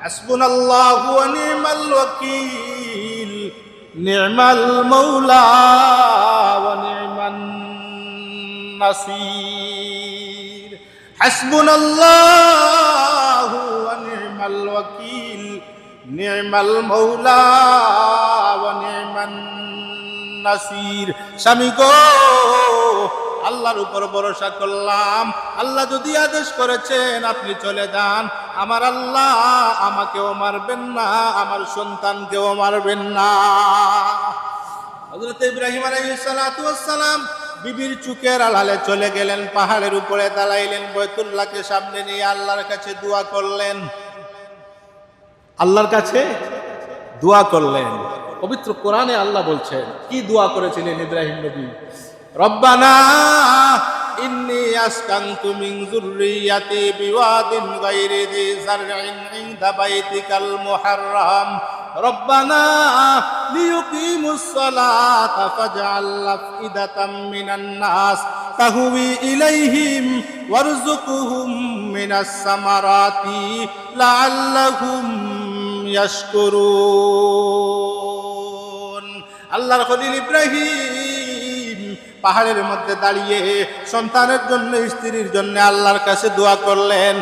হাসবুনাল্লাহু ওয়া নি'মাল ওয়াকিল, নি'মাল মাওলা ওয়া নি'মান নাসির। হাসবুনাল্লাহু ওয়া নি'মাল ওয়াকিল, নি'মাল মাওলা ওয়া নি'মান নাসির। স্বামী গো, আল্লাহর উপর ভরসা করলাম। আল্লাহ যদি আদেশ করেছেন আপনি চলে যান, আমার আল্লাহ আমাকেও মারবেন না, আমার সন্তানকেও মারবেন না। হযরত ইব্রাহিম আলাইহিস সালাতু ওয়াস সালাম বিবির চুকের আড়ালে চলে গেলেন, পাহাড়ের উপরে দাঁড়াইলেন, বাইতুল্লাহকে সামনে নিয়ে আল্লাহর কাছে দোয়া করলেন। আল্লাহর কাছে দোয়া করলেন। পবিত্র কোরআনে আল্লাহ বলছেন, কি দোয়া করেছিলেন ইব্রাহিম নবী? রব্বানা ইন্নী আসকানতু মিন যুররিয়াতি বিওয়াদিন গায়রি যি যারইন ইনদা বাইতিকাল মুহাররাম রব্বানা লিয়ুকিমুস সালাতা ফাজআল আফইদাতাম মিনান নাস তাহওয়ি ইলাইহিম ওয়ারযুকহুম মিনাস সামারাতি লাআল্লাহুম ইয়াশকুরুন। আল্লাহর খলিল ইব্রাহিম পাহাড়ের মধ্যে দাঁড়িয়ে সন্তানের জন্য, স্ত্রীর জন্য আল্লাহর কাছে দোয়া করলেন।